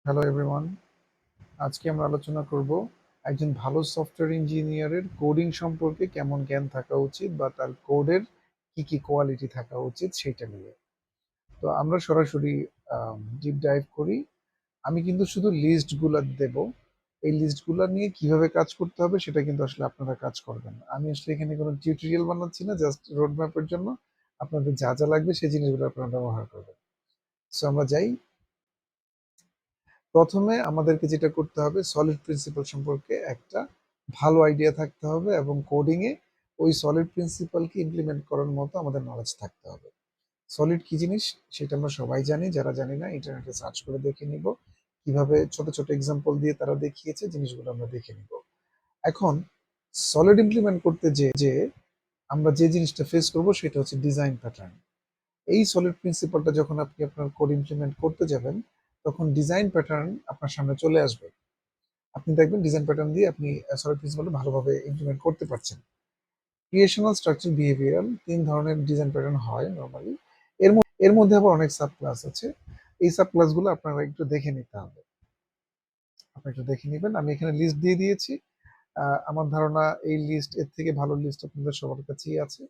Hello everyone. আজকে আমরা আলোচনা করব একজন ভালো সফটওয়্যার ইঞ্জিনিয়ারের কোডিং সম্পর্কে কেমন জ্ঞান থাকা উচিত বা তার কোডের কি কি কোয়ালিটি থাকা উচিত সেটা নিয়ে। তো আমরা সরাসরি ডিপ ডাইভ করি। আমি কিন্তু শুধু লিস্টগুলো দেব। এই লিস্টগুলো নিয়ে কিভাবে কাজ করতে হবে সেটা কিন্তু আসলে আপনারা কাজ করবেন। আমি আসলে এখানে কোনো টিউটোরিয়াল বানাচ্ছি না, জাস্ট রোড ম্যাপের জন্য আপনাদের যা যা লাগবে সেই জিনিসগুলো আপনারা ব্যবহার করবেন। সো আমরা যাই। প্রথমে আমাদেরকে যেটা করতে হবে, সলিড প্রিন্সিপাল সম্পর্কে একটা ভালো আইডিয়া থাকতে হবে এবং কোডিং এ ওই সলিড প্রিন্সিপালকে ইমপ্লিমেন্ট করার মতো আমাদের নলেজ থাকতে হবে। সলিড কি জিনিস সেটা আমরা সবাই জানি, যারা জানি না ইন্টারনেটে সার্চ করে দেখে নিব, কিভাবে ছোট ছোট এক্সাম্পল দিয়ে তারা দেখিয়েছে জিনিসগুলো আমরা দেখে নিব। এখন সলিড ইমপ্লিমেন্ট করতে যে আমরা যে জিনিসটা ফেস করব সেটা হচ্ছে ডিজাইন প্যাটার্ন। এই সলিড প্রিন্সিপালটা যখন আপনি আপনার কোড ইমপ্লিমেন্ট করতে যাবেন তখন ডিজাইন প্যাটার্ন আপনার সামনে চলে আসবে। আপনি দেখবেন ডিজাইন প্যাটার্ন দিয়ে আপনি সলিড প্রিন্সিপালটা ভালোভাবে ইমপ্লিমেন্ট করতে পারছেন। ক্রিয়েশনাল, স্ট্রাকচার, বিহেভিয়ারাল তিন ধরনের ডিজাইন প্যাটার্ন হয় নরমালি। এর মধ্যে আবার অনেক সাব ক্লাস আছে। এই সাব ক্লাসগুলো আপনারা একটু দেখে নিতে হবে। আপনি একটু দেখে নেবেন, আমি এখানে লিস্ট দিয়ে দিয়েছি। আমার ধারণা এই লিস্ট এর থেকে ভালো লিস্ট আপনাদের সবার কাছেই আছে।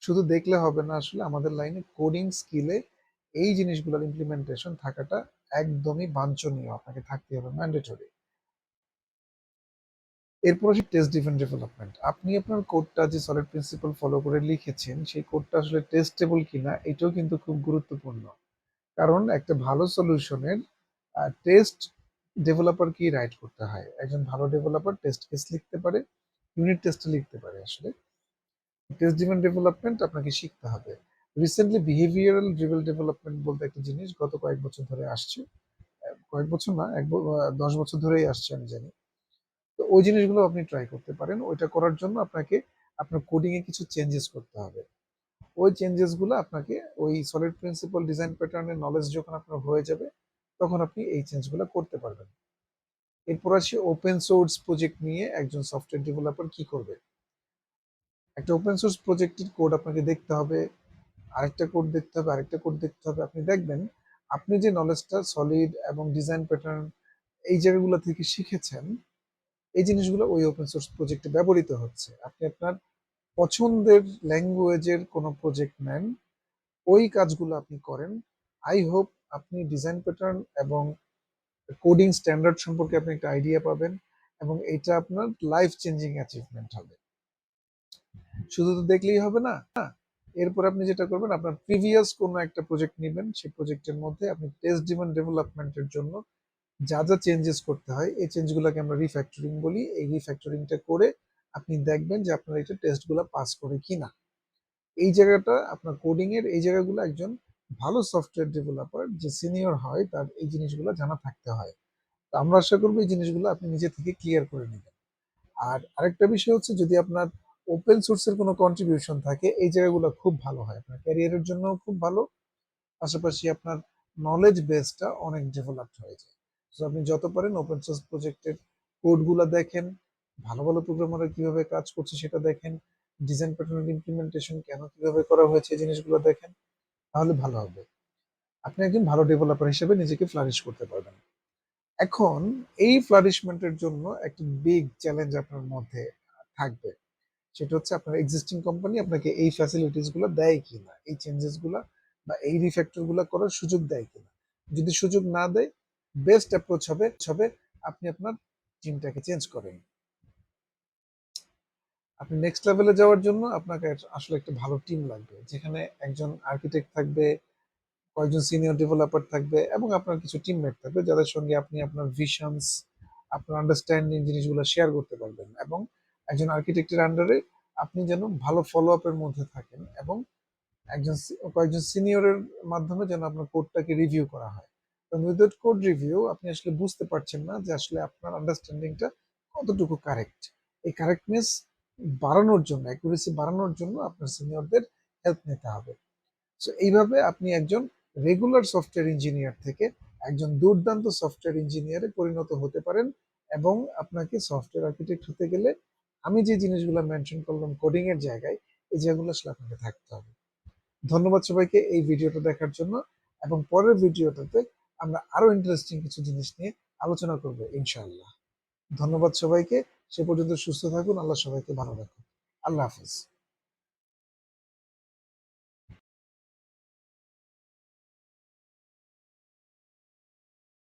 শুধু দেখলে হবে না, আসলে আমাদের লাইনে কোডিং স্কিলে এই জিনিসগুলোর ইমপ্লিমেন্টেশন থাকাটা একদমই বাঞ্ছনীয়, আপনাকে থাকতে হবে, ম্যান্ডেটরি। এরপর আসি টেস্ট ড্রিভেন ডেভেলপমেন্ট। আপনি আপনার কোডটা যে সলিড প্রিন্সিপাল ফলো করে লিখেছেন সেই কোডটা আসলে টেস্টেবল কিনা এটাও কিন্তু খুব গুরুত্বপূর্ণ। কারণ একটা ভালো সলিউশনের টেস্ট ডেভেলপারকেই রাইট করতে হয়। একজন ভালো ডেভেলপার টেস্ট কেস লিখতে পারে, ইউনিট টেস্ট লিখতে পারে। আসলে টেস্ট ড্রিভেন ডেভেলপমেন্ট আপনাকে শিখতে হবে। রিসেন্টলি বিহেভিয়ারাল ড্রিভেন ডেভেলপমেন্ট বলতে একটা জিনিস গত কয়েক বছর ধরে আসছে। কয়েক বছর না, 10 বছর ধরেই আসছে আমি জানি। তো ওই জিনিসগুলো আপনি ট্রাই করতে পারেন। ওইটা করার জন্য আপনাকে আপনার কোডিং এ কিছু চেঞ্জেস করতে হবে। ওই চেঞ্জেস গুলো আপনাকে ওই সলিড প্রিন্সিপাল ডিজাইন প্যাটার্নের নলেজ যখন আপনার হয়ে যাবে তখন আপনি এই চেঞ্জ গুলো করতে পারবেন। এরপর আসি ওপেন সোর্স প্রজেক্ট নিয়ে একজন সফটওয়্যার ডেভেলপার কি করবে। একটা ওপেন সোর্স প্রজেক্টের কোড আপনাকে দেখতে হবে, আরেকটা কোড দেখতে হবে, আরেকটা কোড দেখতে হবে। আপনি দেখবেন আপনি যে নলেজটা সলিড এবং ডিজাইন প্যাটার্ন এই জায়গাগুলো থেকে শিখেছেন, এই জিনিসগুলো ওই ওপেন সোর্স প্রজেক্টে ব্যবহৃত হচ্ছে। আপনি আপনার পছন্দের ল্যাঙ্গুয়েজের কোনো প্রজেক্ট নেন, ওই কাজগুলো আপনি করেন। আই হোপ আপনি ডিজাইন প্যাটার্ন এবং কোডিং স্ট্যান্ডার্ড সম্পর্কে আপনি একটা আইডিয়া পাবেন এবং এটা আপনার লাইফ চেঞ্জিং অ্যাচিভমেন্ট হবে। শুধু তো দেখলেই হবে না। এরপর আপনি যেটা করবেন, আপনার প্রিভিয়াস কোনো একটা প্রজেক্ট নেবেন, সেই প্রজেক্টের মধ্যে আপনি টেস্ট ড্রিভেন ডেভেলপমেন্টের জন্য যা যা চেঞ্জেস করতে হয় এই চেঞ্জগুলোকে আমরা রিফ্যাক্টরিং বলি। এই রিফ্যাক্টরিংটা করে আপনি দেখবেন যে আপনার এটা টেস্টগুলো পাস করে কিনা। এই জায়গাটা আপনার কোডিং এর এই জায়গাগুলো একজন ভালো সফটওয়্যার ডেভেলপার যে সিনিয়র হয় তার এই জিনিসগুলো জানা থাকতে হয়। তো আমরা আশা করবো এই জিনিসগুলো আপনি নিজে থেকে ক্লিয়ার করে নেবেন। আর আরেকটা বিষয় হচ্ছে, যদি আপনার ওপেন সোর্সের কোনো কন্ট্রিবিউশন থাকে এই জায়গাগুলো খুব ভালো হয়, আপনার ক্যারিয়ারের জন্য খুব ভালো। পাশাপাশি আপনার নলেজ বেসটা অনেক ডেভেলপড হয়ে যায়। তো আপনি যত পারেন ওপেন সোর্স প্রজেক্টের কোডগুলো দেখেন, ভালো ভালো প্রোগ্রামাররা কিভাবে কাজ করছে সেটা দেখেন, ডিজাইন প্যাটার্ন ইমপ্লিমেন্টেশন কেন কিভাবে করা হয়েছে এই জিনিসগুলো দেখেন, তাহলে ভালো হবে। আপনি একজন ভালো ডেভেলপার হিসেবে নিজেকে ফ্লারিশ করতে পারবেন। এখন এই ফ্লারিশমেন্টের জন্য একটা বিগ চ্যালেঞ্জ আপনার মধ্যে থাকবে। সেটা হচ্ছে আপনার এক্সিস্টিং কোম্পানি আপনাকে এই ফ্যাসিলিটিস গুলো দেয় কিনা, এই চেঞ্জেস গুলা বা এই রিফ্যাক্টর গুলা করার সুযোগ দেয় কিনা। যদি সুযোগ না দেয়, বেস্ট অ্যাপ্রোচ হবে আপনি আপনার টিমটাকে চেঞ্জ করেন। আপনি নেক্সট লেভেলে যাওয়ার জন্য আপনাকে আসলে একটা ভালো টিম লাগবে, যেখানে একজন আর্কিটেক্ট থাকবে, কয়েকজন সিনিয়র ডেভেলপার থাকবে এবং আপনার কিছু টিমমেট থাকবে যাদের সঙ্গে আপনি আপনার ভিশনস, আপনার আন্ডারস্ট্যান্ডিং জিনিসগুলো শেয়ার করতে পারবেন। এবং একজন আর্কিটেক্টের আন্ডারে আপনি যেন ভালো ফলো আপের মধ্যে থাকেন এবং কয়েকজন সিনিয়রের মাধ্যমে যেন আপনার কোডটাকে রিভিউ করা হয়। কারণ উইদাউট কোড রিভিউ আপনি আসলে বুঝতে পারছেন না যে আসলে আপনার আন্ডারস্ট্যান্ডিংটা কতটুকু কারেক্ট। এই কারেক্টনেস বাড়ানোর জন্য, অ্যাকুরেসি বাড়ানোর জন্য আপনার সিনিয়রদের হেল্প নিতে হবে। সো এইভাবে আপনি একজন রেগুলার সফটওয়্যার ইঞ্জিনিয়ার থেকে একজন দুর্দান্ত সফটওয়্যার ইঞ্জিনিয়ারে পরিণত হতে পারেন। এবং আপনাকে সফটওয়্যার আর্কিটেক্ট হতে গেলে আমি যে জিনিসগুলো মেনশন করলাম কোডিং এর জায়গায়, এই জায়গাগুলো আসলে আপনাকে থাকতে হবে। ধন্যবাদ সবাইকে এই ভিডিওটা দেখার জন্য, এবং পরের ভিডিওটাতে আমরা আরো ইন্টারেস্টিং কিছু জিনিস নিয়ে আলোচনা করবো ইনশাআল্লাহ। ধন্যবাদ সবাইকে। সে পর্যন্ত সুস্থ থাকুন। আল্লাহ সবাইকে ভালো রাখুন। আল্লাহ হাফিজ।